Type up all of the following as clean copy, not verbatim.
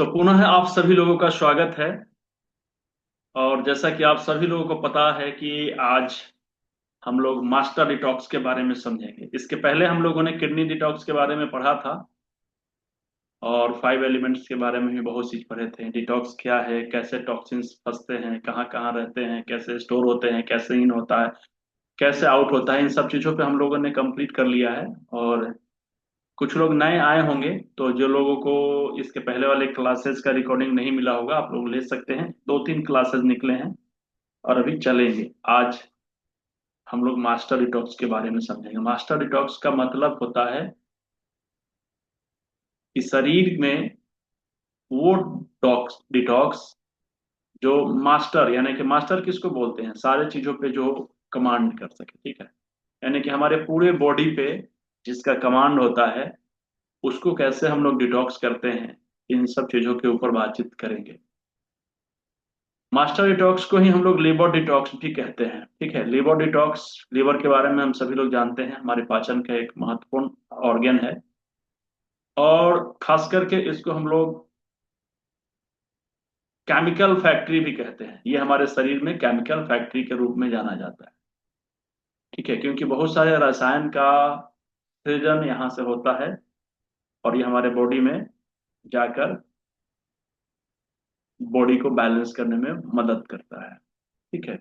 तो पुनः आप सभी लोगों का स्वागत है। और जैसा कि आप सभी लोगों को पता है कि आज हम लोग मास्टर डिटॉक्स के बारे में समझेंगे। इसके पहले हम लोगों ने किडनी डिटॉक्स के बारे में पढ़ा था और 5 एलिमेंट्स के बारे में भी बहुत चीज पढ़े थे। डिटॉक्स क्या है, कैसे टॉक्सिन्स फंसते हैं, कहाँ कहाँ रहते हैं, कैसे स्टोर होते हैं, कैसे इन होता है, कैसे आउट होता है, इन सब चीजों पे हम लोगों ने कंप्लीट कर लिया है। और कुछ लोग नए आए होंगे, तो जो लोगों को इसके पहले वाले क्लासेस का रिकॉर्डिंग नहीं मिला होगा, आप लोग ले सकते हैं। 2-3 क्लासेस निकले हैं और अभी चलेंगे। आज हम लोग मास्टर डिटॉक्स के बारे में समझेंगे। मास्टर डिटॉक्स का मतलब होता है कि शरीर में वो टॉक्स डिटॉक्स जो मास्टर, यानी कि मास्टर किसको बोलते हैं, सारे चीजों पे जो कमांड कर सके, ठीक है। यानी कि हमारे पूरे बॉडी पे जिसका कमांड होता है, उसको कैसे हम लोग डिटॉक्स करते हैं, इन सब चीजों के ऊपर बातचीत करेंगे। मास्टर डिटॉक्स को ही हम लोग लीवर डिटॉक्स भी कहते हैं, ठीक है। लीवर डिटॉक्स, लीवर के बारे में हम सभी लोग जानते हैं, हमारे पाचन का एक महत्वपूर्ण ऑर्गन है। और खास करके इसको हम लोग केमिकल फैक्ट्री भी कहते हैं। ये हमारे शरीर में केमिकल फैक्ट्री के रूप में जाना जाता है, ठीक है, क्योंकि बहुत सारे रसायन का सृजन यहाँ से होता है और ये हमारे बॉडी में जाकर बॉडी को बैलेंस करने में मदद करता है, ठीक है।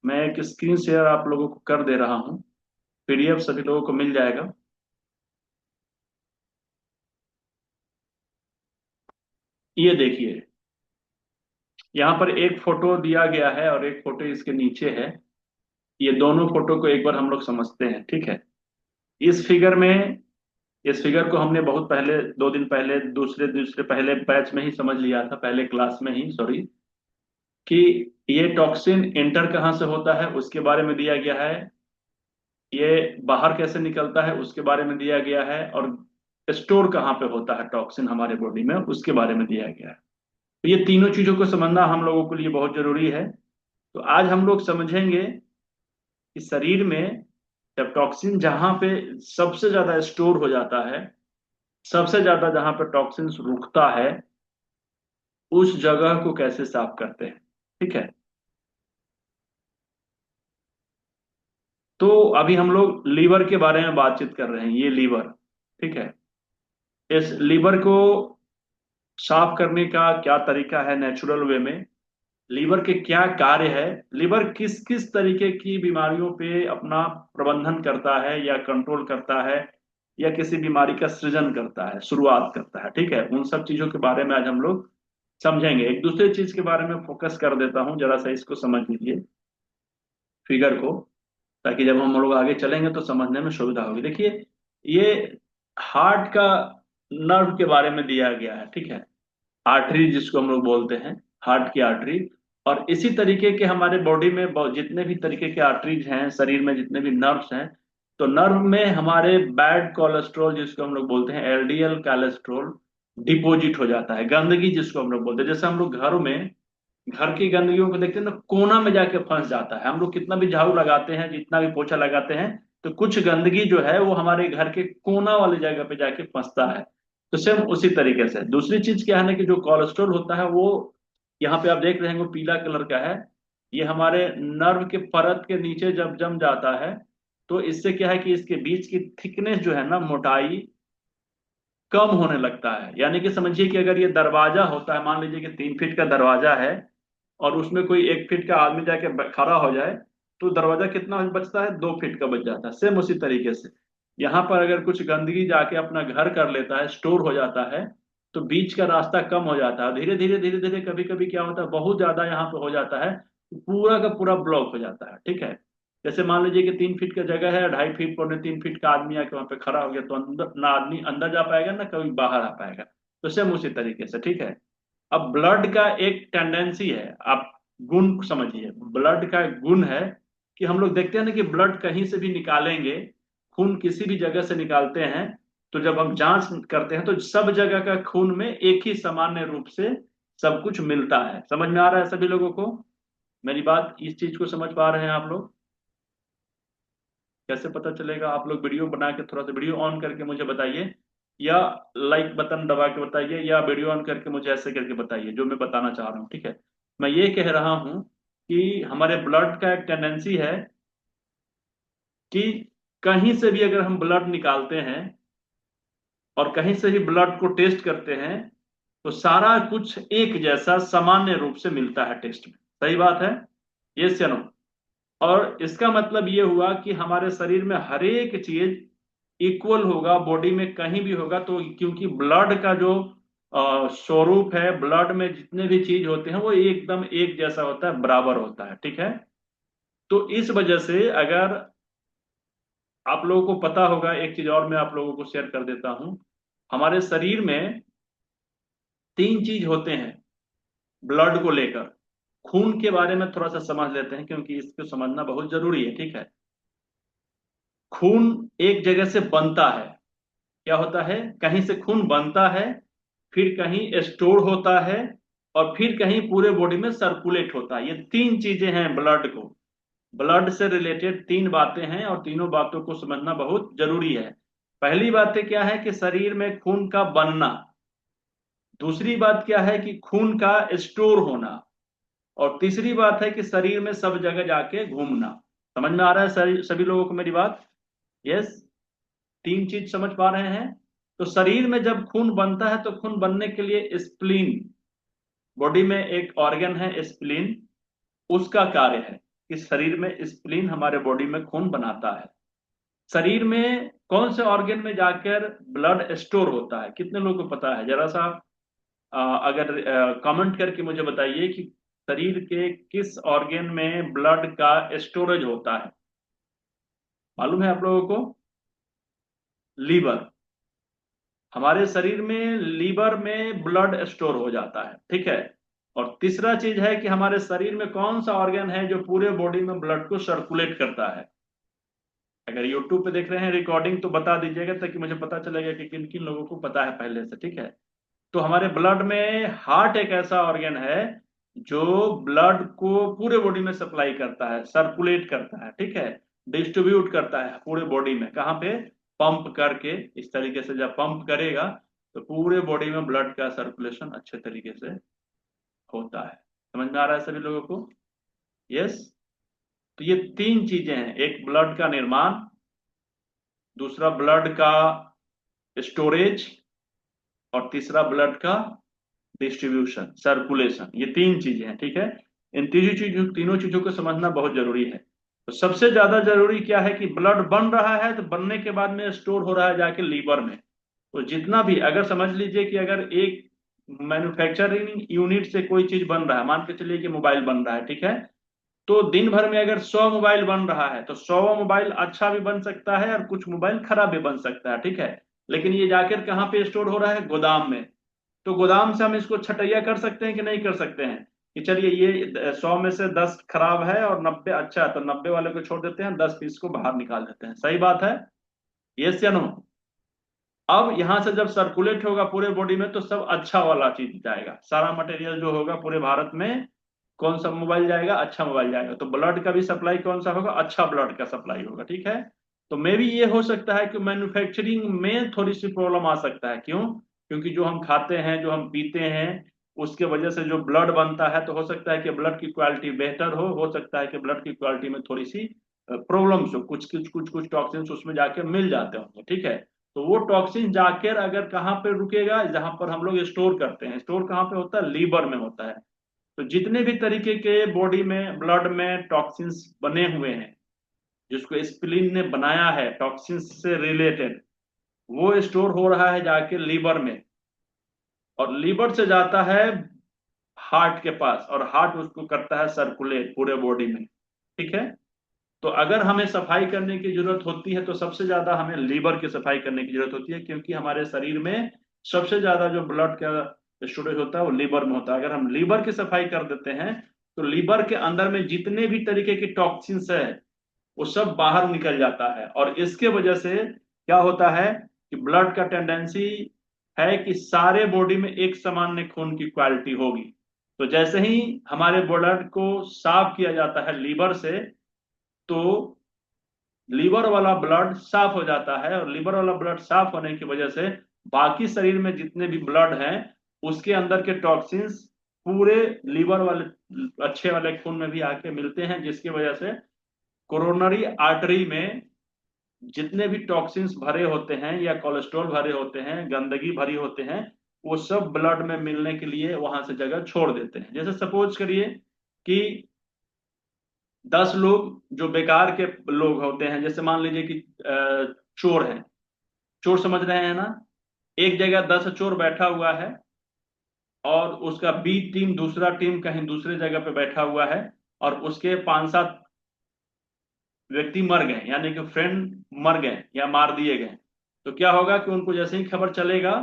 मैं एक स्क्रीन शेयर आप लोगों को कर दे रहा हूँ, पीडीएफ सभी लोगों को मिल जाएगा। ये देखिए, यहाँ पर एक फोटो दिया गया है और एक फोटो इसके नीचे है। ये दोनों फोटो को एक बार हम लोग समझते हैं, ठीक है। इस फिगर में, इस फिगर को हमने बहुत पहले, 2 दिन पहले, दूसरे दूसरे पहले बैच में ही समझ लिया था, पहले क्लास में ही, सॉरी, कि ये टॉक्सिन इंटर कहाँ से होता है उसके बारे में दिया गया है। ये बाहर कैसे निकलता है उसके बारे में दिया गया है। और स्टोर कहाँ पे होता है टॉक्सिन हमारे बॉडी में, उसके बारे में दिया गया है। तो ये तीनों चीजों को समझना हम लोगों के लिए बहुत जरूरी है। तो आज हम लोग समझेंगे कि शरीर में जब टॉक्सिन जहां पे सबसे ज्यादा स्टोर हो जाता है, सबसे ज्यादा जहां पे टॉक्सिन रुकता है, उस जगह को कैसे साफ करते हैं, ठीक है। तो अभी हम लोग लीवर के बारे में बातचीत कर रहे हैं। ये लीवर, ठीक है। इस लीवर को साफ करने का क्या तरीका है नेचुरल वे में, लीवर के क्या कार्य है, लीवर किस किस तरीके की बीमारियों पे अपना प्रबंधन करता है या कंट्रोल करता है, या किसी बीमारी का सृजन करता है, शुरुआत करता है, ठीक है। उन सब चीजों के बारे में आज हम लोग समझेंगे। एक दूसरे चीज के बारे में फोकस कर देता हूँ, जरा सा इसको समझ लीजिए, फिगर को, ताकि जब हम लोग आगे चलेंगे तो समझने में सुविधा होगी। देखिए, ये हार्ट का नर्व के बारे में दिया गया है, ठीक है। आर्टरी जिसको हम लोग बोलते हैं, हार्ट की आर्टरी। और इसी तरीके के हमारे बॉडी में जितने भी तरीके के आर्टरीज हैं, शरीर में जितने भी नर्व्स हैं, तो नर्व में हमारे बैड कोलेस्ट्रॉल जिसको हम लोग बोलते हैं, एलडीएल कोलेस्ट्रॉल, डिपोजिट हो जाता है। गंदगी जिसको हम लोग बोलते हैं, जैसे हम लोग घरों में घर की गंदगियों को देखते हैं ना, कोना में जाके फंस जाता है। हम लोग कितना भी झाड़ू लगाते हैं, जितना भी पोछा लगाते हैं, तो कुछ गंदगी जो है वो हमारे घर के कोना वाली जगह पे जाके फंसता है। तो सेम उसी तरीके से दूसरी चीज क्या है ना, कि जो कोलेस्ट्रॉल होता है वो, यहाँ पे आप देख रहे हैं वो पीला कलर का है। ये हमारे नर्व के परत के नीचे जब जम जाता है, तो इससे क्या है कि इसके बीच की थिकनेस जो है ना, मोटाई कम होने लगता है। यानी कि समझिए कि अगर ये दरवाजा होता है, मान लीजिए कि 3 फीट का दरवाजा है, और उसमें कोई 1 फीट का आदमी जाके खड़ा हो जाए, तो दरवाजा कितना बचता है, 2 फीट का बच जाता है। सेम उसी तरीके से यहाँ पर अगर कुछ गंदगी जाके अपना घर कर लेता है, स्टोर हो जाता है, तो बीच का रास्ता कम हो जाता है। धीरे धीरे धीरे धीरे कभी कभी क्या होता है, बहुत ज्यादा यहाँ पे हो जाता है, तो पूरा का पूरा ब्लॉक हो जाता है, ठीक है। जैसे मान लीजिए कि 3 फीट का जगह है, 2.5 फीट पौने 3 फीट का आदमी आके वहां पे खड़ा हो गया, तो अंदर ना आदमी अंदर जा पाएगा ना कभी बाहर आ पाएगा। तो सेम उसी तरीके से, ठीक है। अब ब्लड का एक टेंडेंसी है, आप गुण समझिए, ब्लड का एक गुण है कि हम लोग देखते हैं ना कि ब्लड कहीं से भी निकालेंगे, खून किसी भी जगह से निकालते हैं, तो जब हम जांच करते हैं तो सब जगह का खून में एक ही सामान्य रूप से सब कुछ मिलता है। समझ में आ रहा है सभी लोगों को मेरी बात? इस चीज को समझ पा रहे हैं आप लोग? कैसे पता चलेगा? आप लोग वीडियो बना के, थोड़ा सा वीडियो ऑन करके मुझे बताइए, या लाइक बटन दबा के बताइए, या वीडियो ऑन करके मुझे ऐसे करके बताइए जो मैं बताना चाह रहा हूँ, ठीक है। मैं ये कह रहा हूँ कि हमारे ब्लड का एक टेंडेंसी है कि कहीं से भी अगर हम ब्लड निकालते हैं और कहीं से भी ब्लड को टेस्ट करते हैं, तो सारा कुछ एक जैसा सामान्य रूप से मिलता है टेस्ट में। सही बात है, ये या नो? और इसका मतलब ये हुआ कि हमारे शरीर में हर एक चीज इक्वल होगा, बॉडी में कहीं भी होगा, तो क्योंकि ब्लड का जो स्वरूप है, ब्लड में जितने भी चीज होते हैं वो एकदम एक जैसा होता है, बराबर होता है, ठीक है। तो इस वजह से अगर आप लोगों को पता होगा, एक चीज और मैं आप लोगों को शेयर कर देता हूं। हमारे शरीर में तीन चीज होते हैं ब्लड को लेकर। खून के बारे में थोड़ा सा समझ लेते हैं, क्योंकि इसको समझना बहुत जरूरी है, ठीक है। खून एक जगह से बनता है, क्या होता है, कहीं से खून बनता है, फिर कहीं स्टोर होता है, और फिर कहीं पूरे बॉडी में सर्कुलेट होता है। ये तीन चीजें हैं ब्लड को, ब्लड से रिलेटेड तीन बातें हैं, और तीनों बातों को समझना बहुत जरूरी है। पहली बात क्या है कि शरीर में खून का बनना। दूसरी बात क्या है कि खून का स्टोर होना। और तीसरी बात है कि शरीर में सब जगह जाके घूमना। समझ में आ रहा है सभी लोगों को मेरी बात? यस। तीन चीज समझ पा रहे हैं? तो शरीर में जब खून बनता है तो खून बनने के लिए स्प्लीन, बॉडी में एक ऑर्गन है स्प्लीन, उसका कार्य है कि शरीर में स्प्लीन हमारे बॉडी में खून बनाता है। शरीर में कौन से ऑर्गन में जाकर ब्लड स्टोर होता है, कितने लोगों को पता है? जरा सा अगर कमेंट करके मुझे बताइए कि शरीर के किस ऑर्गन में ब्लड का स्टोरेज होता है। मालूम है आप लोगों को? लीवर। हमारे शरीर में लीवर में ब्लड स्टोर हो जाता है, ठीक है। और तीसरा चीज है कि हमारे शरीर में कौन सा ऑर्गन है जो पूरे बॉडी में ब्लड को सर्कुलेट करता है। अगर यूट्यूब पे देख रहे हैं रिकॉर्डिंग तो बता दीजिएगा, ताकि मुझे पता चलेगा कि किन किन लोगों को पता है पहले से, ठीक है। तो हमारे ब्लड में हार्ट एक ऐसा ऑर्गन है जो ब्लड को पूरे बॉडी में सप्लाई करता है, सर्कुलेट करता है, ठीक है। डिस्ट्रीब्यूट करता है पूरे बॉडी में, कहाँ पे? पंप करके। इस तरीके से जब पंप करेगा तो पूरे बॉडी में ब्लड का सर्कुलेशन अच्छे तरीके से होता है। समझ में आ रहा है सभी लोगों को? यस। तो ये तीन चीजें हैं, एक ब्लड का निर्माण, दूसरा ब्लड का स्टोरेज, और तीसरा ब्लड का डिस्ट्रीब्यूशन, सर्कुलेशन। ये तीन चीजें हैं, ठीक है। इन तीनों चीजों को समझना बहुत जरूरी है। तो सबसे ज्यादा जरूरी क्या है कि ब्लड बन रहा है, तो बनने के बाद में स्टोर हो रहा है जाके लीवर में। तो जितना भी, अगर समझ लीजिए कि अगर एक मैन्युफैक्चरिंग यूनिट से कोई चीज बन रहा है, मान के चलिए कि मोबाइल बन रहा है, ठीक है। तो दिन भर में अगर 100 मोबाइल बन रहा है, तो 100 मोबाइल अच्छा भी बन सकता है और कुछ मोबाइल खराब भी बन सकता है, ठीक है। लेकिन ये जाकर कहाँ पे स्टोर हो रहा है? गोदाम में। तो गोदाम से हम इसको छटैया कर सकते हैं कि नहीं कर सकते हैं? कि चलिए ये 100 में से 10 खराब है और 90 अच्छा है, तो 90 वाले को छोड़ देते हैं, 10 पीस को बाहर निकाल देते हैं। सही बात है, यस या नो? अब यहां से जब सर्कुलेट होगा पूरे बॉडी में, तो सब अच्छा वाला चीज जाएगा, सारा मटेरियल जो होगा पूरे भारत में कौन सा मोबाइल जाएगा? अच्छा मोबाइल जाएगा। तो ब्लड का भी सप्लाई कौन सा होगा? अच्छा ब्लड का सप्लाई होगा, ठीक है। तो मे भी ये हो सकता है कि मैन्युफैक्चरिंग में थोड़ी सी प्रॉब्लम आ सकता है। क्यों? क्योंकि जो हम खाते हैं, जो हम पीते हैं, उसके वजह से जो ब्लड बनता है, तो हो सकता है कि ब्लड की क्वालिटी बेहतर हो सकता है कि ब्लड की क्वालिटी में थोड़ी सी प्रॉब्लम्स हो, कुछ टॉक्सिन्स उसमें जाके मिल जाते होंगे, ठीक है। तो वो टॉक्सिन जाकर अगर कहाँ पे रुकेगा? जहां पर हम लोग स्टोर करते हैं। स्टोर कहाँ पे होता है? लीवर में होता है। तो जितने भी तरीके के बॉडी में ब्लड में टॉक्सिन्स बने हुए हैं, जिसको स्प्लीन ने बनाया है टॉक्सिन्स से रिलेटेड, वो स्टोर हो रहा है जाके लीवर में, और लीवर से जाता है हार्ट के पास, और हार्ट उसको करता है सर्कुलेट पूरे बॉडी में, ठीक है। तो अगर हमें सफाई करने की जरूरत होती है, तो सबसे ज्यादा हमें लीवर की सफाई करने की जरूरत होती है, क्योंकि हमारे शरीर में सबसे ज्यादा जो ब्लड का स्टोरेज होता है वो लीवर में होता है। अगर हम लीवर की सफाई कर देते हैं, तो लीवर के अंदर में जितने भी तरीके की टॉक्सिन्स है वो सब बाहर निकल जाता है, और इसके वजह से क्या होता है कि ब्लड का टेंडेंसी है कि सारे बॉडी में एक सामान्य खून की क्वालिटी होगी। तो जैसे ही हमारे ब्लड को साफ किया जाता है लीवर से, तो लीवर वाला ब्लड साफ हो जाता है, और लीवर वाला ब्लड साफ होने की वजह से बाकी शरीर में जितने भी ब्लड हैं उसके अंदर के टॉक्सिन्स पूरे लीवर वाले अच्छे वाले खून में भी आके मिलते हैं, जिसकी वजह से कोरोनरी आर्टरी में जितने भी टॉक्सिन्स भरे होते हैं या कोलेस्ट्रॉल भरे होते हैं, गंदगी भरी होते हैं, वो सब ब्लड में मिलने के लिए वहां से जगह छोड़ देते हैं। जैसे सपोज करिए कि 10 लोग जो बेकार के लोग होते हैं, जैसे मान लीजिए कि चोर है, चोर समझ रहे हैं ना, एक जगह 10 चोर बैठा हुआ है और उसका बी टीम, दूसरा टीम कहीं दूसरे जगह पे बैठा हुआ है, और उसके 5-7 व्यक्ति मर गए, यानी कि फ्रेंड मर गए या मार दिए गए। तो क्या होगा कि उनको जैसे ही खबर चलेगा,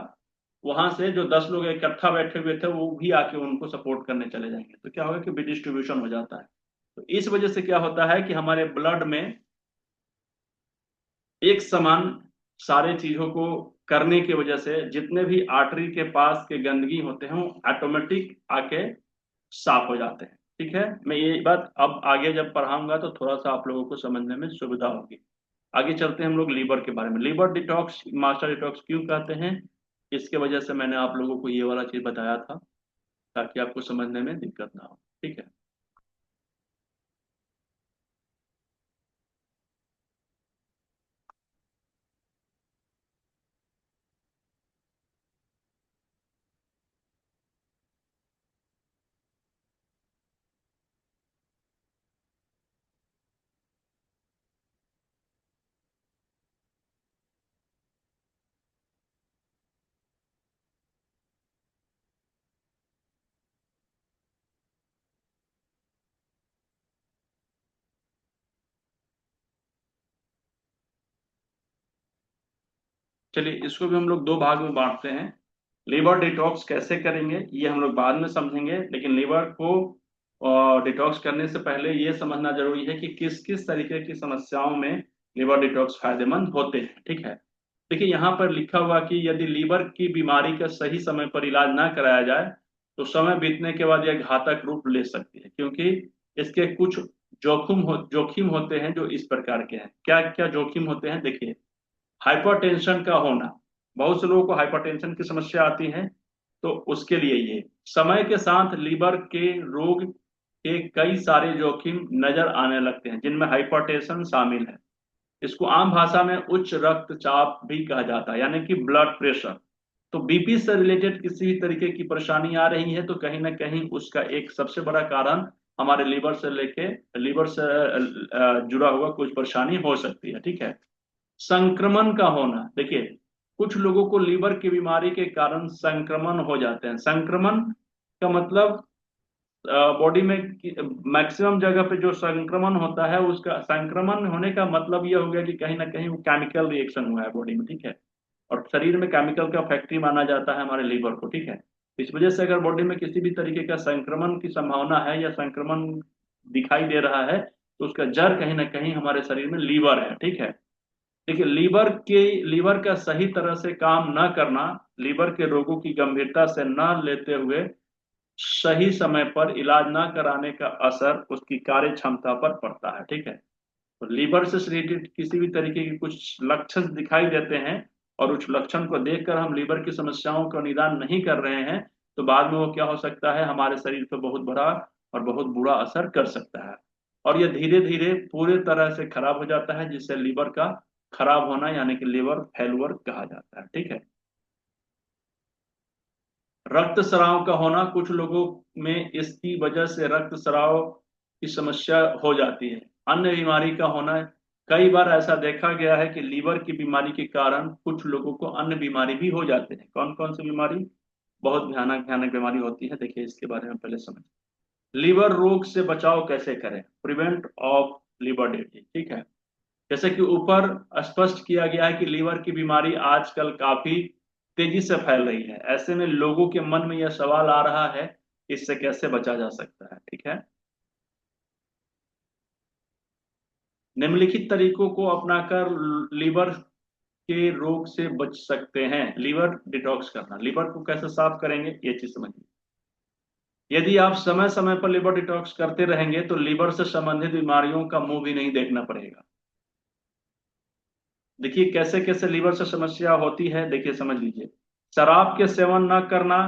वहां से जो 10 लोग इकट्ठा बैठे हुए थे वो भी आके उनको सपोर्ट करने चले जाएंगे। तो क्या होगा कि डिस्ट्रीब्यूशन हो जाता है। तो इस वजह से क्या होता है कि हमारे ब्लड में एक समान सारे चीजों को करने की वजह से जितने भी आर्टरी के पास के गंदगी होते हैं वो ऑटोमेटिक आके साफ हो जाते हैं। ठीक है, मैं ये बात अब आगे जब पढ़ाऊंगा तो थोड़ा सा आप लोगों को समझने में सुविधा होगी। आगे चलते हैं हम लोग लीवर के बारे में। लीवर डिटॉक्स मास्टर डिटॉक्स क्यों कहते हैं, इसके वजह से मैंने आप लोगों को ये वाला चीज बताया था, ताकि आपको समझने में दिक्कत ना हो। ठीक है, चलिए इसको भी हम लोग दो भाग में बांटते हैं। लीवर डिटॉक्स कैसे करेंगे ये हम लोग बाद में समझेंगे, लेकिन लीवर को डिटॉक्स करने से पहले ये समझना जरूरी है कि किस किस तरीके की समस्याओं में लीवर डिटॉक्स फायदेमंद होते हैं। ठीक है, देखिए यहाँ पर लिखा हुआ कि यदि लीवर की बीमारी का सही समय पर इलाज ना कराया जाए तो समय बीतने के बाद यह घातक रूप ले सकती है, क्योंकि इसके कुछ जोखिम होते हैं जो इस प्रकार के हैं। क्या क्या जोखिम होते हैं, देखिए। हाइपरटेंशन का होना, बहुत से लोगों को हाइपरटेंशन की समस्या आती है, तो उसके लिए ये समय के साथ लीवर के रोग के कई सारे जोखिम नजर आने लगते हैं, जिनमें हाइपरटेंशन शामिल है। इसको आम भाषा में उच्च रक्तचाप भी कहा जाता है, यानी कि ब्लड प्रेशर। तो बीपी से रिलेटेड किसी भी तरीके की परेशानी आ रही है तो कहीं ना कहीं उसका एक सबसे बड़ा कारण हमारे लीवर से जुड़ा हुआ कुछ परेशानी हो सकती है। ठीक है, संक्रमण का होना, देखिए कुछ लोगों को लीवर की बीमारी के कारण संक्रमण हो जाते हैं। संक्रमण का मतलब बॉडी में मैक्सिमम जगह पे जो संक्रमण होता है, उसका संक्रमण होने का मतलब ये हो गया कि कहीं ना कहीं वो केमिकल रिएक्शन हुआ है बॉडी में। ठीक है, और शरीर में केमिकल का फैक्ट्री माना जाता है हमारे लीवर को। ठीक है, इस वजह से अगर बॉडी में किसी भी तरीके का संक्रमण की संभावना है या संक्रमण दिखाई दे रहा है, तो उसका जड़ कहीं ना कहीं हमारे शरीर में लीवर है। ठीक है, देखिए लीवर का सही तरह से काम न करना लीवर के रोगों की गंभीरता से न लेते हुए सही समय पर इलाज न कराने का असर उसकी कार्य क्षमता पर पड़ता है। ठीक है, तो लीवर से रिलेटेड किसी भी तरीके के कुछ लक्षण दिखाई देते हैं और उस लक्षण को देखकर हम लीवर की समस्याओं का निदान नहीं कर रहे हैं, तो बाद में वो क्या हो सकता है, हमारे शरीर पर बहुत बड़ा और बहुत बुरा असर कर सकता है, और ये धीरे धीरे पूरे तरह से खराब हो जाता है, जिससे लीवर का खराब होना यानी कि लीवर फेलुअर कहा जाता है। ठीक है, रक्त स्राव का होना, कुछ लोगों में इसकी वजह से रक्त स्राव की समस्या हो जाती है। अन्य बीमारी का होना, कई बार ऐसा देखा गया है कि लीवर की बीमारी के कारण कुछ लोगों को अन्य बीमारी भी हो जाते हैं। कौन कौन सी बीमारी, बहुत भयानक भयानक बीमारी होती है, देखिए इसके बारे में पहले समझ। लीवर रोग से बचाव कैसे करें, प्रिवेंट ऑफ लीवर डिजीज। ठीक है, जैसे कि ऊपर स्पष्ट किया गया है कि लीवर की बीमारी आजकल काफी तेजी से फैल रही है। ऐसे में लोगों के मन में यह सवाल आ रहा है, इससे कैसे बचा जा सकता है। ठीक है, निम्नलिखित तरीकों को अपनाकर लीवर के रोग से बच सकते हैं। लीवर डिटॉक्स करना, लीवर को कैसे साफ करेंगे ये चीज समझिए। यदि आप समय समय पर लीवर डिटॉक्स करते रहेंगे तो लीवर से संबंधित बीमारियों का मुंह भी नहीं देखना पड़ेगा। देखिए कैसे कैसे लीवर से समस्या होती है, देखिए समझ लीजिए। शराब के सेवन न करना,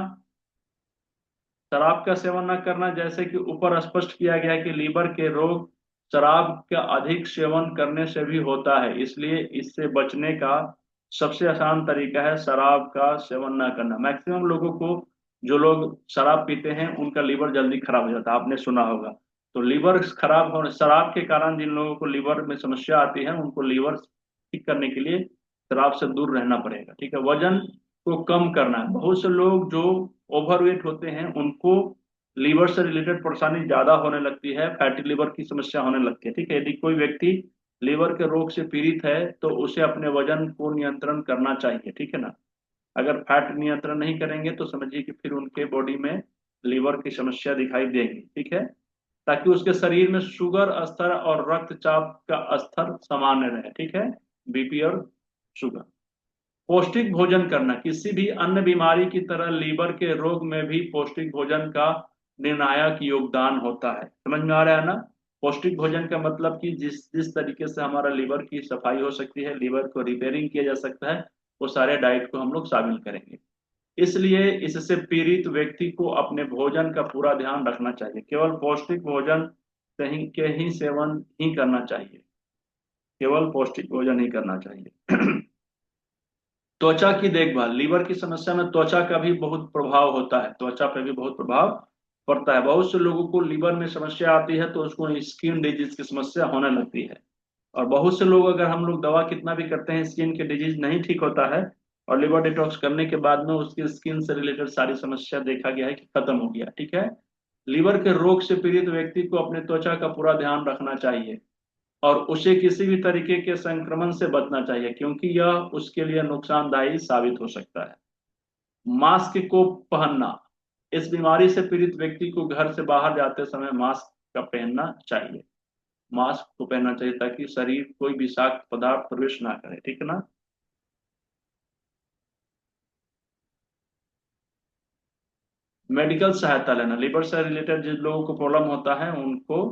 शराब का सेवन न करना, जैसे कि ऊपर स्पष्ट किया गया है कि लीवर के रोग शराब का अधिक सेवन करने से भी होता है, इसलिए इससे बचने का सबसे आसान तरीका है शराब का सेवन न करना। मैक्सिमम लोगों को, जो लोग शराब पीते हैं उनका लीवर जल्दी खराब हो जाता है, आपने सुना होगा। तो लीवर खराब होने, शराब के कारण जिन लोगों को लीवर में समस्या आती है उनको लीवर ठीक करने के लिए शराब से दूर रहना पड़ेगा, ठीक है। वजन को कम करना है, बहुत से लोग जो ओवरवेट होते हैं उनको लीवर से रिलेटेड परेशानी ज्यादा होने लगती है, फैटी लीवर की समस्या होने लगती है, ठीक है। यदि कोई व्यक्ति लीवर के रोग से पीड़ित है तो उसे अपने वजन को नियंत्रण करना चाहिए, ठीक है ना। अगर फैट नियंत्रण नहीं करेंगे तो समझिए कि फिर उनके बॉडी में लीवर की समस्या दिखाई देगी, ठीक है। ताकि उसके शरीर में शुगर स्तर और रक्तचाप का स्तर सामान्य रहे, ठीक है, बीपी और शुगर। पौष्टिक भोजन करना, किसी भी अन्य बीमारी की तरह लीवर के रोग में भी पौष्टिक भोजन का निर्णायक योगदान होता है। समझ में आ रहा है ना। पौष्टिक भोजन का मतलब कि जिस जिस तरीके से हमारा लीवर की सफाई हो सकती है, लीवर को रिपेयरिंग किया जा सकता है, वो सारे डाइट को हम लोग शामिल करेंगे। इसलिए इससे पीड़ित व्यक्ति को अपने भोजन का पूरा ध्यान रखना चाहिए, केवल पौष्टिक भोजन कहीं के ही सेवन ही करना चाहिए, केवल पौष्टिक भोजन ही करना चाहिए। त्वचा की देखभाल, लीवर की समस्या में त्वचा का भी बहुत प्रभाव होता है, त्वचा पर भी बहुत प्रभाव पड़ता है। बहुत से लोगों को लीवर में समस्या आती है तो उसको स्किन डिजीज की समस्या होने लगती है। और बहुत से लोग, अगर हम लोग दवा कितना भी करते हैं, स्किन के डिजीज नहीं ठीक होता है, और लिवर डिटॉक्स करने के बाद में उसकी स्किन से रिलेटेड सारी समस्या देखा गया है कि खत्म हो गया, ठीक है। लीवर के रोग से पीड़ित व्यक्ति को अपने त्वचा का पूरा ध्यान रखना चाहिए और उसे किसी भी तरीके के संक्रमण से बचना चाहिए, क्योंकि यह उसके लिए नुकसानदायी साबित हो सकता है। मास्क को पहनना, इस बीमारी से पीड़ित व्यक्ति को घर से बाहर जाते समय मास्क का पहनना चाहिए, मास्क को पहनना चाहिए ताकि शरीर कोई विषाक्त पदार्थ प्रवेश ना करे, ठीक है ना। मेडिकल सहायता लेना, लीवर से रिलेटेड जिन लोगों को प्रॉब्लम होता है उनको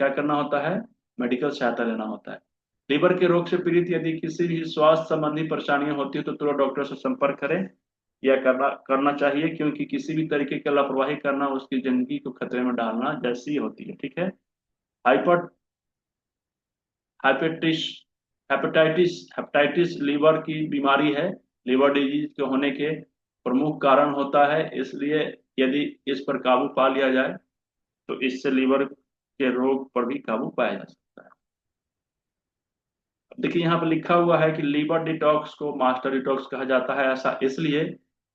क्या करना होता है, मेडिकल सहायता लेना होता है। लीवर के रोग से पीड़ित यदि किसी भी स्वास्थ्य संबंधी परेशानियां होती है तो तुरंत डॉक्टर से संपर्क करें, या करना करना चाहिए, क्योंकि किसी भी तरीके की लापरवाही करना उसकी जिंदगी को खतरे में डालना जैसी होती है, ठीक है। हाइपर हाइपेटिस हेपेटाइटिस हेपेटाइटिस लीवर की बीमारी है, लीवर डिजीज के होने के प्रमुख कारण होता है, इसलिए यदि इस पर काबू पा लिया जाए तो इससे लीवर के रोग पर भी काबू पाया जा सकता है। देखिए यहाँ पर लिखा हुआ है कि लीवर डिटॉक्स को मास्टर डिटॉक्स कहा जाता है, ऐसा इसलिए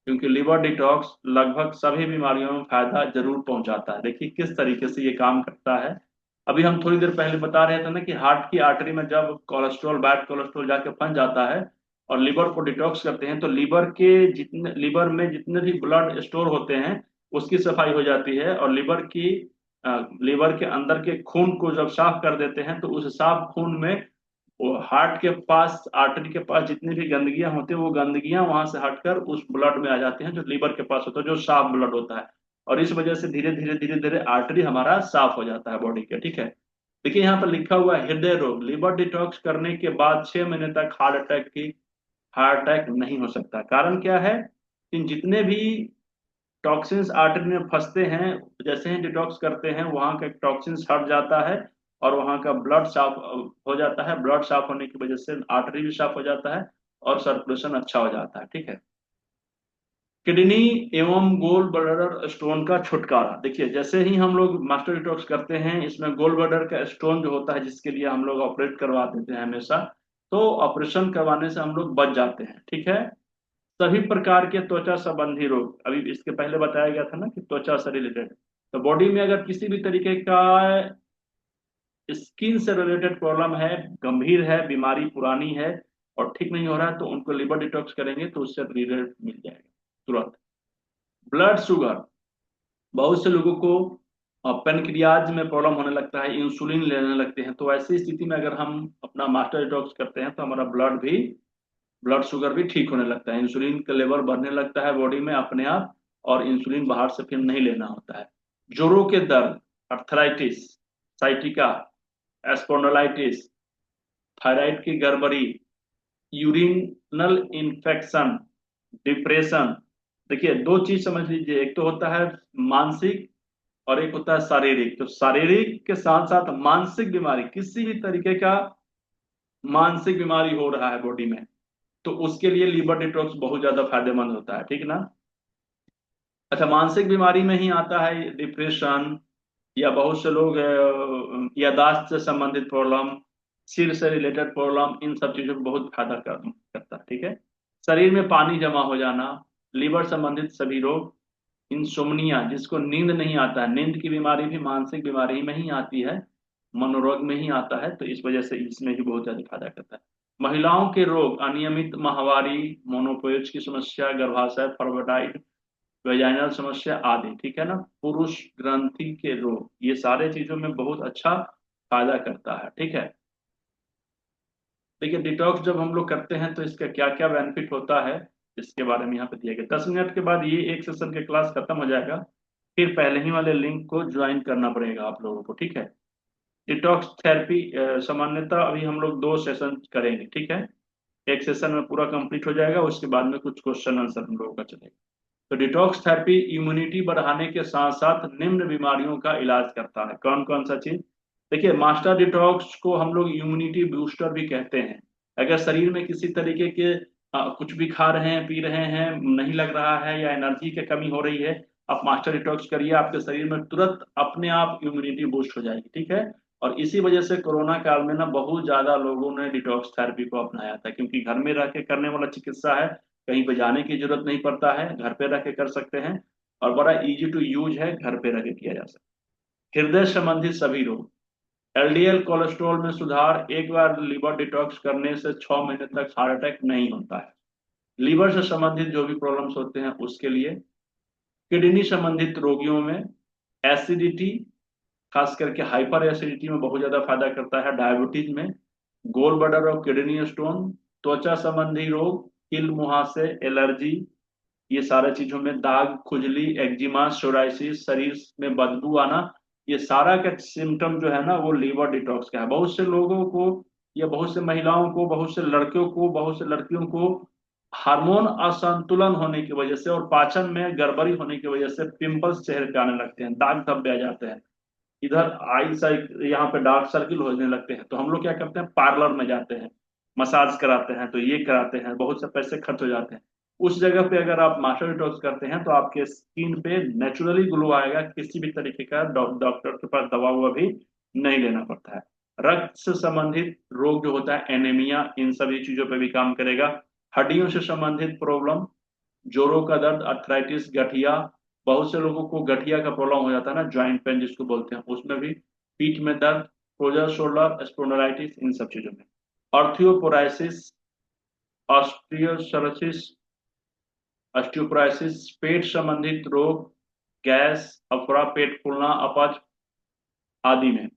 क्योंकि लीवर डिटॉक्स लगभग सभी बीमारियों में फायदा जरूर पहुंचाता है। देखिए किस तरीके से ये काम करता है। अभी हम थोड़ी देर पहले बता रहे थे ना कि हार्ट की आर्टरी में जब कोलेस्ट्रॉल, बैड कोलेस्ट्रॉल जाके फंस जाता है और लीवर को डिटॉक्स करते हैं, तो लीवर में जितने भी ब्लड स्टोर होते हैं उसकी सफाई हो जाती है, और लीवर के अंदर के खून को जब साफ कर देते हैं तो उस साफ खून में वो हार्ट के पास, आर्टरी के पास जितनी भी गंदगियां होती है वो गंदगियां वहां से हटकर उस ब्लड में आ जाती हैं जो लीवर के पास होता है, जो साफ ब्लड होता है। और इस वजह से धीरे धीरे धीरे धीरे आर्टरी हमारा साफ हो जाता है बॉडी के, ठीक है। देखिए यहाँ पर लिखा हुआ है हृदय रोग, लीवर डिटॉक्स करने के बाद 6 महीने तक हार्ट अटैक नहीं हो सकता। कारण क्या है कि जितने भी टॉक्सिन्स आर्टरी में फंसते हैं, जैसे ही डिटॉक्स करते हैं वहां का टॉक्सिन्स हट जाता है और वहां का ब्लड साफ हो जाता है। ब्लड साफ होने की वजह से आर्टरी भी साफ हो जाता है और सर्कुलेशन अच्छा हो जाता है, ठीक है। किडनी एवं गोल ब्लैडर स्टोन का छुटकारा, देखिए जैसे ही हम लोग मास्टर डिटॉक्स करते हैं, इसमें गोल ब्लैडर का स्टोन जो होता है जिसके लिए हम लोग ऑपरेट करवा देते हैं हमेशा, तो ऑपरेशन करवाने से हम लोग बच जाते हैं, ठीक है। सभी प्रकार के त्वचा संबंधी रोग, अभी इसके पहले बताया गया था ना कि त्वचा से रिलेटेड, तो बॉडी में अगर किसी भी तरीके का स्किन से रिलेटेड प्रॉब्लम है, गंभीर है, बीमारी पुरानी है और ठीक नहीं हो रहा है, तो उनको लिवर डिटॉक्स करेंगे तो उससे रिजल्ट मिल जाएगा तुरंत। ब्लड शुगर, बहुत से लोगों को पेनक्रियाज में प्रॉब्लम होने लगता है, इंसुलिन लेने लगते हैं, तो ऐसी स्थिति में अगर हम अपना मास्टर डिटॉक्स करते हैं तो हमारा ब्लड शुगर भी ठीक होने लगता है, इंसुलिन का लेवल बढ़ने लगता है बॉडी में अपने आप, और इंसुलिन बाहर से फिर नहीं लेना होता है। जोड़ों के दर्द, अर्थराइटिस, साइटिका, स्पॉन्डिलाइटिस, थायराइड की गड़बड़ी, यूरिनल इन्फेक्शन, डिप्रेशन। देखिए दो चीज समझ लीजिए, एक तो होता है मानसिक और एक होता है शारीरिक। तो शारीरिक के साथ साथ मानसिक बीमारी, किसी भी तरीके का मानसिक बीमारी हो रहा है बॉडी में, तो उसके लिए लीवर डिटॉक्स बहुत ज्यादा फायदेमंद होता है, ठीक ना। अच्छा, मानसिक बीमारी में ही आता है डिप्रेशन, या बहुत से लोग यादाश्त से संबंधित प्रॉब्लम, सिर से रिलेटेड प्रॉब्लम, इन सब चीजों को बहुत फायदा करता है, ठीक है। शरीर में पानी जमा हो जाना, लीवर संबंधित सभी रोग, इंसोम्निया जिसको नींद नहीं आता है, नींद की बीमारी भी मानसिक बीमारी में ही आती है, मनोरोग में ही आता है, तो इस वजह से इसमें भी बहुत ज्यादा फायदा करता है। महिलाओं के रोग, अनियमित माहवारी, मोनोपोज की समस्या, गर्भाशय, फर्वटाइड, वेजाइनल समस्या आदि, ठीक है ना। पुरुष ग्रंथि के रोग, ये सारे चीजों में बहुत अच्छा फायदा करता है, ठीक है। देखिए डिटॉक्स जब हम लोग करते हैं तो इसका क्या क्या बेनिफिट होता है, इसके बारे में यहाँ पे दिया गया। 10 मिनट के बाद ये एक सेशन के क्लास खत्म हो जाएगा, फिर पहले ही वाले लिंक को ज्वाइन करना पड़ेगा आप लोगों को, ठीक है। डिटॉक्स थेरेपी सामान्यतः अभी हम लोग 2 सेशन करेंगे, ठीक है। एक सेशन में पूरा कंप्लीट हो जाएगा, उसके बाद में कुछ क्वेश्चन आंसर हम लोगों का चलेगा। तो डिटॉक्स थेरेपी इम्यूनिटी बढ़ाने के साथ साथ निम्न बीमारियों का इलाज करता है। कौन कौन सा चीज? देखिए मास्टर डिटॉक्स को हम लोग इम्यूनिटी बूस्टर भी कहते हैं। अगर शरीर में किसी तरीके के कुछ भी खा रहे हैं, पी रहे हैं, नहीं लग रहा है, या एनर्जी की कमी हो रही है, आप मास्टर डिटॉक्स करिए, आपके शरीर में तुरंत अपने आप इम्यूनिटी बूस्ट हो जाएगी, ठीक है। और इसी वजह से कोरोना काल में ना बहुत ज्यादा लोगों ने डिटॉक्स थेरेपी को अपनाया था, क्योंकि घर में रह के करने वाला चिकित्सा है, कहीं पे जाने की जरूरत नहीं पड़ता है, घर पे रह के कर सकते हैं, और बड़ा इजी टू यूज है, घर पे रह के किया जा सकता है। हृदय संबंधित सभी रोग, एलडीएल कोलेस्ट्रॉल में सुधार, एक बार लीवर डिटॉक्स करने से 6 महीने तक हार्ट अटैक नहीं होता है। लीवर से संबंधित जो भी प्रॉब्लम्स होते हैं उसके लिए, किडनी संबंधित रोगियों में एसिडिटी, खास करके हाइपर एसिडिटी में बहुत ज्यादा फायदा करता है, डायबिटीज में, गोल ब्लैडर और किडनी स्टोन, त्वचा संबंधी रोग, किल मुहासे, एलर्जी, ये सारे चीजों में, दाग, खुजली, एक्जिमा, सोराइसिस, शरीर में बदबू आना, ये सारा का सिम्टम जो है ना वो लीवर डिटॉक्स का है। बहुत से लोगों को, या बहुत से महिलाओं को, बहुत से लड़कियों को, बहुत से लड़कियों को हार्मोन असंतुलन होने की वजह से और पाचन में गड़बड़ी होने की वजह से पिंपल्स चेहरे पे आने लगते हैं, दाग धब्बे आ जाते हैं, इधर आई साइड यहाँ पे डार्क सर्किल होने लगते हैं। तो हम लोग क्या करते हैं, पार्लर में जाते हैं, मसाज कराते हैं, तो ये कराते हैं, बहुत से पैसे खर्च हो जाते हैं। उस जगह पे अगर आप मास्टर डिटॉक्स करते हैं तो आपके स्किन पे नेचुरली ग्लो आएगा, किसी भी तरीके का डॉक्टर के पास दवा हुआ भी नहीं लेना पड़ता है। रक्त से संबंधित रोग जो होता है, एनीमिया, इन सभी चीजों पे भी काम करेगा। हड्डियों से संबंधित प्रॉब्लम, जोड़ों का दर्द, अर्थराइटिस, गठिया, बहुत से लोगों को गठिया का प्रॉब्लम हो जाता है ना, ज्वाइंट पेन जिसको बोलते हैं, उसमें भी, पीठ में दर्द, क्लोजर शोल्डर स्पोंडिलाइटिस, इन सब चीजों में, ऑर्थियोपोराइसिस, ऑस्टियोसोरोसिस, ऑस्टियोपोराइसिस, पेट संबंधित रोग, गैस, अफरा, पेट फूलना, अपच आदि में,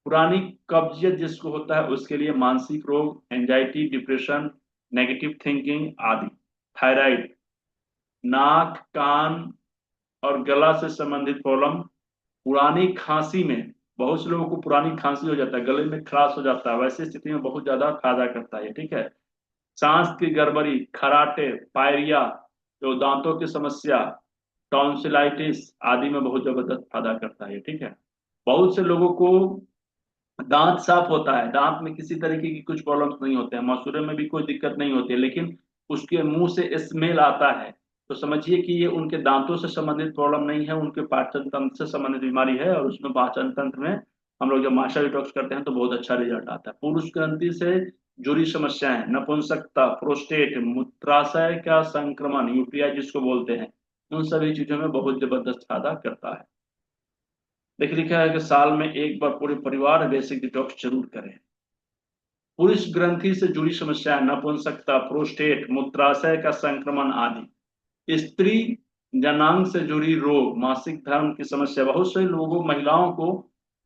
पुरानी कब्जियत जिसको होता है उसके लिए, मानसिक रोग, एंजाइटी, डिप्रेशन, नेगेटिव थिंकिंग आदि, थायराइड, नाक, कान और गला से संबंधित प्रॉब्लम, पुरानी खांसी में, बहुत से लोगों को पुरानी खांसी हो जाता है, गले में खराश हो जाता है, वैसी स्थिति में बहुत ज्यादा फायदा करता है, ठीक है। सांस की गड़बड़ी, खराटे, पायरिया, जो दांतों की समस्या, टॉन्सिलाइटिस आदि में बहुत जबरदस्त फायदा करता है, ठीक है। बहुत से लोगों को दांत साफ होता है, दांत में किसी तरीके की कुछ प्रॉब्लम्स नहीं होते हैं, मसूड़े में भी कोई दिक्कत नहीं होती है, लेकिन उसके मुंह से स्मेल आता है, तो समझिए कि ये उनके दांतों से संबंधित प्रॉब्लम नहीं है, उनके पाचन तंत्र से संबंधित बीमारी है, और उसमें पाचन तंत्र में हम लोग जब मास्टर डिटॉक्स करते हैं तो बहुत अच्छा रिजल्ट आता है। पुरुष ग्रंथि से जुड़ी समस्याएं, नपुंसकता, प्रोस्टेट, मूत्राशय का संक्रमण, यूटीआई जिसको बोलते हैं, उन सभी चीजों में बहुत जबरदस्त फायदा करता है। देखिए लिखा है कि साल में एक बार पूरे परिवार बेसिक डिटॉक्स जरूर करें। पुरुष ग्रंथि से जुड़ी समस्याएं, नपुंसकता, प्रोस्टेट, मूत्राशय का संक्रमण आदि, स्त्री जनांग से जुड़ी रोग, मासिक धर्म की समस्या, बहुत से लोगों, महिलाओं को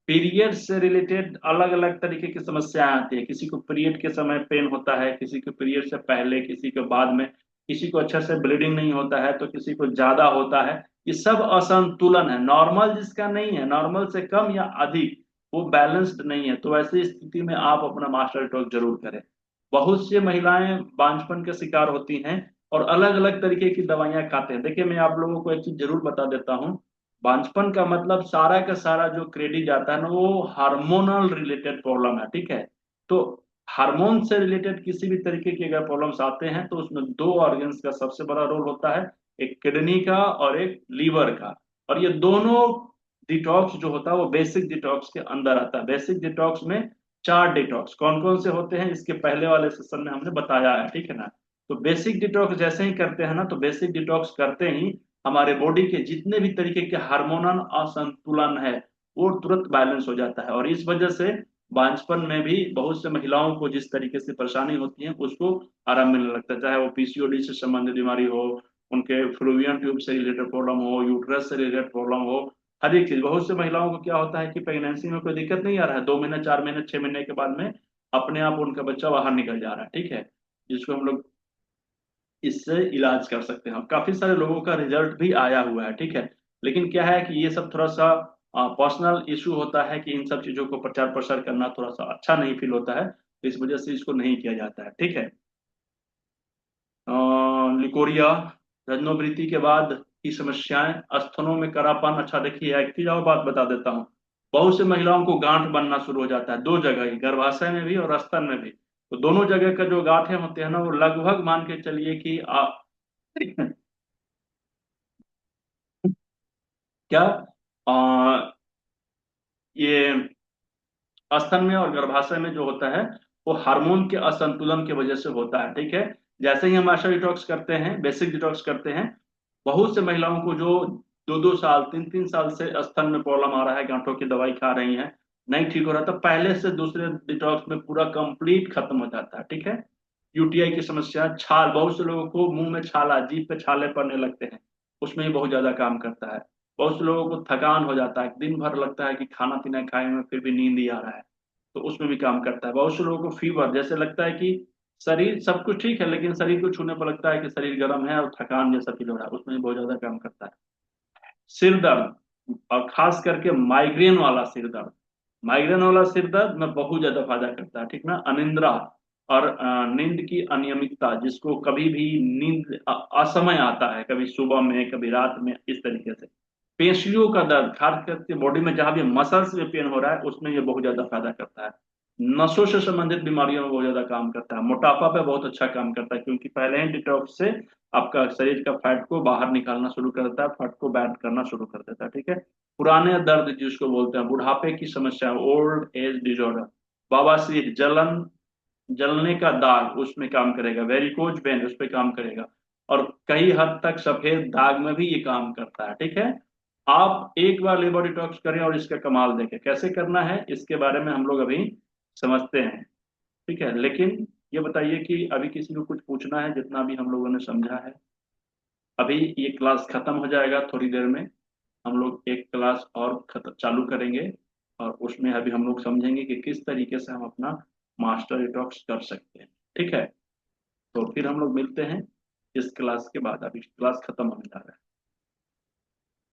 पीरियड से रिलेटेड अलग अलग तरीके की समस्याएं आती है, किसी को पीरियड के समय पेन होता है, किसी को पीरियड से पहले, किसी के बाद में, किसी को अच्छा से ब्लीडिंग नहीं होता है, तो किसी को ज्यादा होता है। ये सब असंतुलन है, नॉर्मल जिसका नहीं है, नॉर्मल से कम या अधिक, वो बैलेंस्ड नहीं है, तो ऐसी स्थिति में आप अपना मास्टर डिटॉक्स जरूर करें। बहुत सी महिलाएं बांझपन के शिकार होती हैं और अलग अलग तरीके की दवाइयां खाते हैं। देखिए, मैं आप लोगों को एक चीज जरूर बता देता हूँ। बांझपन का मतलब सारा का सारा जो क्रेडिट जाता है ना, वो हार्मोनल रिलेटेड प्रॉब्लम है, ठीक है। तो हार्मोन से रिलेटेड किसी भी तरीके की अगर प्रॉब्लम्स आते हैं तो उसमें दो ऑर्गन्स का सबसे बड़ा रोल होता है, एक किडनी का और एक लीवर का। और ये दोनों डिटॉक्स जो होता है वो बेसिक डिटॉक्स के अंदर आता है। बेसिक डिटॉक्स में चार डिटॉक्स कौन कौन से होते हैं इसके पहले वाले सेशन में हमने बताया है, ठीक है ना। तो बेसिक डिटॉक्स जैसे ही करते हैं ना, तो बेसिक डिटॉक्स करते ही हमारे बॉडी के जितने भी तरीके के हार्मोनल असंतुलन है वो तुरंत बैलेंस हो जाता है। और इस वजह से बांझपन में भी बहुत से महिलाओं को जिस तरीके से परेशानी होती है उसको आराम मिलने लगता है, चाहे वो पीसीओडी से संबंधित बीमारी हो, उनके फ्लोवियन ट्यूब से रिलेटेड प्रॉब्लम हो, यूट्रस से रिलेटेड प्रॉब्लम हो। हर एक चीज, बहुत से महिलाओं को क्या होता है कि प्रेगनेंसी में कोई दिक्कत नहीं आ रहा है, 2 महीने 4 महीने 6 महीने के बाद में अपने आप उनका बच्चा बाहर निकल जा रहा है, ठीक है। जिसको हम लोग इससे इलाज कर सकते हैं, काफी सारे लोगों का रिजल्ट भी आया हुआ है, ठीक है। लेकिन क्या है कि ये सब थोड़ा सा पर्सनल इशू होता है कि इन सब चीजों को प्रचार प्रसार करना थोड़ा सा अच्छा नहीं फील होता है, तो इस वजह से इसको नहीं किया जाता है, ठीक है। लिकोरिया, रजनोवृत्ति के बाद की समस्याएं, स्तनों में करापन। अच्छा देखिए, एक चीज और बात बता देता हूँ। बहुत से महिलाओं को गांठ बनना शुरू हो जाता है, दो जगह ही, गर्भाशय में भी और स्तन में भी। तो दोनों जगह का जो गांठें होते हैं ना, वो लगभग मान के चलिए कि क्या आ, ये स्तन में और गर्भाशय में जो होता है वो हार्मोन के असंतुलन की वजह से होता है, ठीक है। जैसे ही हम आशा डिटॉक्स करते हैं, बेसिक डिटॉक्स करते हैं, बहुत से महिलाओं को जो 2-2 साल 3-3 साल से स्तन में प्रॉब्लम आ रहा है, गांठों की दवाई खा रही हैं, नहीं ठीक हो रहा, तो पहले से दूसरे डिटॉक्स में पूरा कंप्लीट खत्म हो जाता है, ठीक है। यूटीआई की समस्या, छाल, बहुत से लोगों को मुंह में छाला, जीभ पे छाले पड़ने लगते हैं, उसमें भी बहुत ज्यादा काम करता है। बहुत से लोगों को थकान हो जाता है, दिन भर लगता है कि खाना पीना खाए में फिर भी नींद ही आ रहा है, तो उसमें भी काम करता है। बहुत से लोगों को फीवर, जैसे लगता है कि शरीर सब कुछ ठीक है लेकिन शरीर को छूने पर लगता है कि शरीर गर्म है और थकान जैसा फील हो रहा है, उसमें भी बहुत ज्यादा काम करता है। सिर दर्द, और खास करके माइग्रेन वाला सिर दर्द, माइग्रेन वाला सिर दर्द में बहुत ज्यादा फायदा करता है, ठीक ना। अनिद्रा और नींद की अनियमितता, जिसको कभी भी नींद असमय आता है, कभी सुबह में कभी रात में, इस तरीके से। पेशियों का दर्द, खास करके बॉडी में जहां भी मसल्स में पेन हो रहा है उसमें ये बहुत ज्यादा फायदा करता है। नसों से संबंधित बीमारियों में बहुत ज्यादा काम करता है। मोटापा पे बहुत अच्छा काम करता है, क्योंकि पहले ही डिटॉक्स से आपका शरीर का फैट को बाहर निकालना शुरू कर देता है, फैट को बैन करना शुरू कर देता है, ठीक है। पुराने दर्द जिसको बोलते हैं, बुढ़ापे की समस्या, ओल्ड एज डिजॉर्डर, बवासीर, जलन, जलने का दाग, उसमें काम करेगा। वेरिकोज वेन, उस पर काम करेगा। और कई हद तक सफेद दाग में भी ये काम करता है, ठीक है। आप एक बार लेबर डिटॉक्स करें और इसका कमाल देखें। कैसे करना है इसके बारे में हम लोग अभी समझते हैं, ठीक है। लेकिन ये बताइए कि अभी किसी को कुछ पूछना है, जितना भी हम लोगों ने समझा है। अभी ये क्लास खत्म हो जाएगा थोड़ी देर में, हम लोग एक क्लास और चालू करेंगे, और उसमें अभी हम लोग समझेंगे कि किस तरीके से हम अपना मास्टर डिटॉक्स कर सकते हैं, ठीक है। तो फिर हम लोग मिलते हैं इस क्लास के बाद, अभी क्लास खत्म होने जा रहा है।